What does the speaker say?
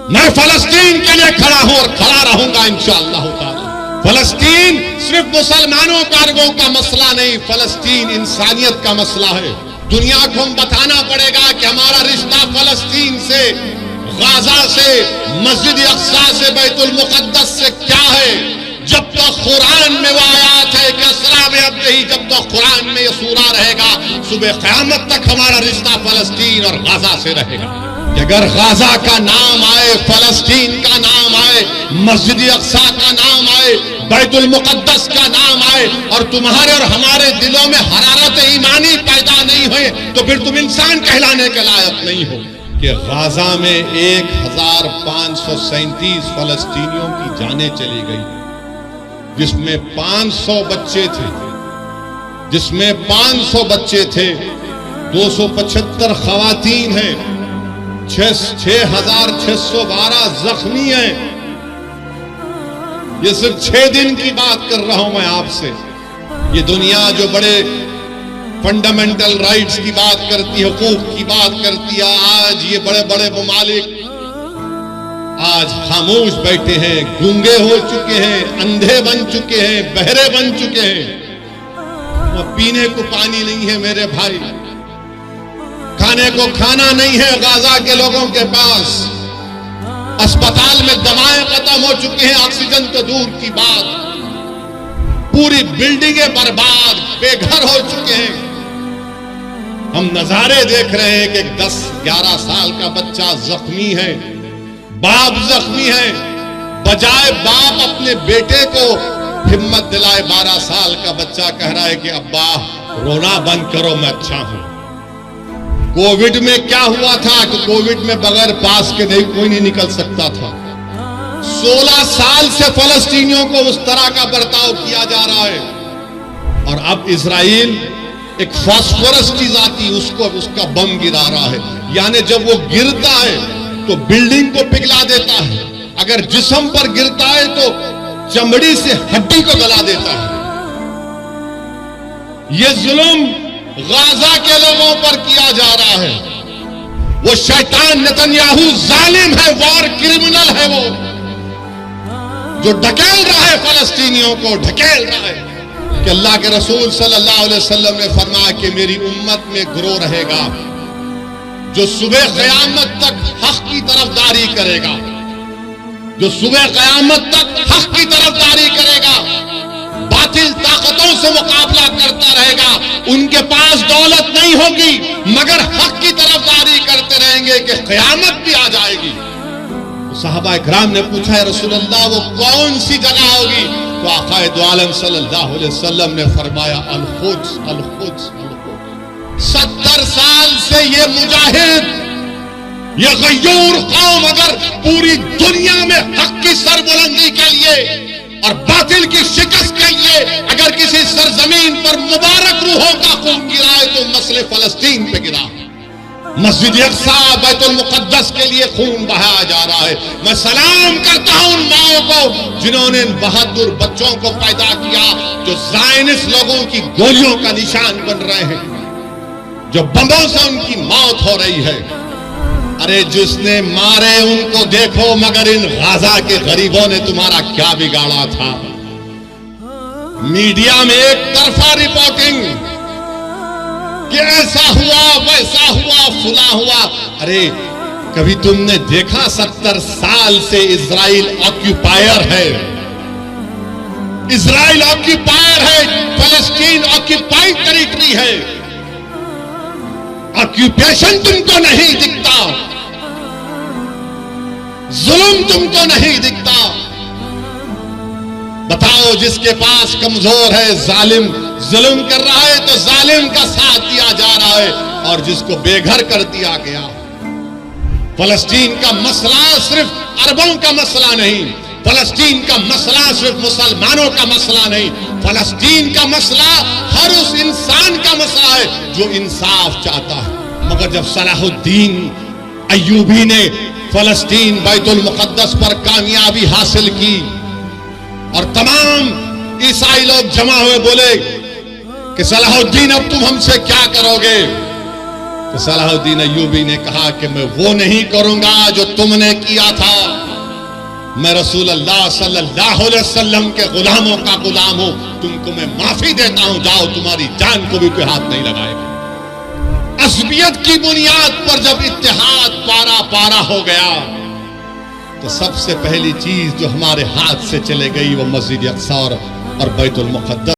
میں فلسطین کے لیے کھڑا ہوں اور کھڑا رہوں گا انشاءاللہ تعالی۔ فلسطین صرف مسلمانوں کا عربوں کا مسئلہ نہیں، فلسطین انسانیت کا مسئلہ ہے۔ دنیا کو ہم بتانا پڑے گا کہ ہمارا رشتہ فلسطین سے، غزہ سے، مسجد اقصی سے، بیت المقدس سے کیا ہے۔ جب تک قرآن میں وہ آیات ہے کہ اسرا میں اب یہی، جب تک قرآن میں یہ سورہ رہے گا، صبح قیامت تک ہمارا رشتہ فلسطین اور غزہ سے رہے گا۔ کہ اگر غزہ کا نام آئے، فلسطین کا نام آئے، مسجد اقصی کا نام آئے، بیت المقدس کا نام آئے، اور تمہارے اور ہمارے دلوں میں حرارت ایمانی پیدا نہیں ہوئے، تو پھر تم انسان کہلانے کے لائق نہیں ہو۔ کہ غزہ میں 1537 فلسطینیوں کی جانیں چلی گئی، جس میں 500 بچے تھے، 275 خواتین ہیں، 6612 زخمی ہیں۔ یہ صرف 6 دن کی بات کر رہا ہوں میں آپ سے۔ یہ دنیا جو بڑے فنڈامنٹل رائٹس کی بات کرتی ہے، حقوق کی بات کرتی ہے، آج یہ بڑے بڑے ممالک آج خاموش بیٹھے ہیں، گونگے ہو چکے ہیں، اندھے بن چکے ہیں، بہرے بن چکے ہیں۔ پینے کو پانی نہیں ہے میرے بھائی، کھانے کو کھانا نہیں ہے غزہ کے لوگوں کے پاس، اسپتال میں دوائیں ختم ہو چکے ہیں، آکسیجن تو دور کی بات، پوری بلڈنگیں برباد، بے گھر ہو چکے ہیں۔ ہم نظارے دیکھ رہے ہیں کہ 10-11 سال کا بچہ زخمی ہے، باپ زخمی ہے، بجائے باپ اپنے بیٹے کو ہمت دلائے، 12 سال کا بچہ کہہ رہا ہے کہ ابا رونا بند کرو، میں اچھا ہوں۔ کووڈ میں کیا ہوا تھا کہ کووڈ میں بغیر پاس کے کوئی نہیں نکل سکتا تھا۔ 16 سال سے فلسطینیوں کو اس طرح کا برتاؤ کیا جا رہا ہے، اور اب اسرائیل ایک فاسفورس چیز آتی، اس کا بم گرا رہا ہے، یعنی جب وہ گرتا ہے تو بلڈنگ کو پگھلا دیتا ہے، اگر جسم پر گرتا ہے تو چمڑی سے ہڈی کو گلا دیتا ہے۔ یہ ظلم غزہ کے لوگوں پر کیا جا رہا ہے۔ وہ شیطان نتنیاہو ظالم ہے، وار کرمنل ہے، وہ جو ڈھکیل رہا ہے فلسطینیوں کو، ڈھکیل رہا ہے۔ کہ اللہ کے رسول صلی اللہ علیہ وسلم نے فرمایا کہ میری امت میں گروہ رہے گا جو صبح قیامت تک حق کی طرفداری کرے گا، جو صبح قیامت تک حق کی طرفداری کرے گا، باطل طاقتوں سے مقابلہ کرتا رہے گا۔ ان کے پاس دولت نہیں ہوگی مگر حق کی طرفداری کرتے رہیں گے کہ قیامت بھی آ جائے گی۔ صحابہ اکرام نے پوچھا، یا رسول اللہ وہ کون سی جگہ ہوگی؟ تو آقا دو عالم صلی اللہ علیہ وسلم نے فرمایا القدس، القدس، القدس۔ 70 سال سے یہ مجاہد، یہ غیور قوم اگر پوری دنیا میں حق کی سربلندی کے لیے اور باطل کی شکست کے لیے اگر کسی سرزمین پر مبارک روحوں کا خون گرا ہے تو مسئلہ فلسطین پہ گرا۔ مسجد اقصی، بیت المقدس کے لیے خون بہایا جا رہا ہے۔ میں سلام کرتا ہوں ان ماؤں کو جنہوں نے ان بہادر بچوں کو پیدا کیا جو زائنس لوگوں کی گولیوں کا نشان بن رہے ہیں، جو بموں سے ان کی موت ہو رہی ہے۔ ارے جس نے مارے ان کو دیکھو، مگر ان غزہ کے غریبوں نے تمہارا کیا بگاڑا تھا؟ میڈیا میں ایک طرفہ رپورٹنگ کہ ایسا ہوا، ویسا ہوا، فلاں ہوا۔ ارے کبھی تم نے دیکھا 70 سال سے اسرائیل آکیوپائر ہے، اسرائیل آکیوپائر ہے، فلسطین آکیوپائڈ ٹیریٹری ہے۔ آکیوپیشن تم کو نہیں دکھتا، ظلم تم کو نہیں دکھتا۔ بتاؤ جس کے پاس کمزور ہے، ظالم ظلم کر رہا ہے تو ظالم کا ساتھ دیا جا رہا ہے، اور جس کو بے گھر کر دیا گیا۔ فلسطین کا مسئلہ صرف عربوں کا مسئلہ نہیں، فلسطین کا مسئلہ صرف مسلمانوں کا مسئلہ نہیں، فلسطین کا مسئلہ ہر اس انسان کا مسئلہ ہے جو انصاف چاہتا ہے۔ مگر جب صلاح الدین ایوبی نے فلسطین بیت المقدس پر کامیابی حاصل کی اور تمام عیسائی لوگ جمع ہوئے، بولے کہ صلاح الدین اب تم ہم سے کیا کرو گے؟ تو صلاح الدین ایوبی نے کہا کہ میں وہ نہیں کروں گا جو تم نے کیا تھا، میں رسول اللہ صلی اللہ علیہ وسلم کے غلاموں کا غلام ہوں، تم کو میں معافی دیتا ہوں، جاؤ تمہاری جان کو بھی کوئی ہاتھ نہیں لگائے گا۔ عصبیت کی بنیاد پر جب اتحاد پارا پارا ہو گیا تو سب سے پہلی چیز جو ہمارے ہاتھ سے چلے گئی وہ مسجد اقصی اور بیت المقدس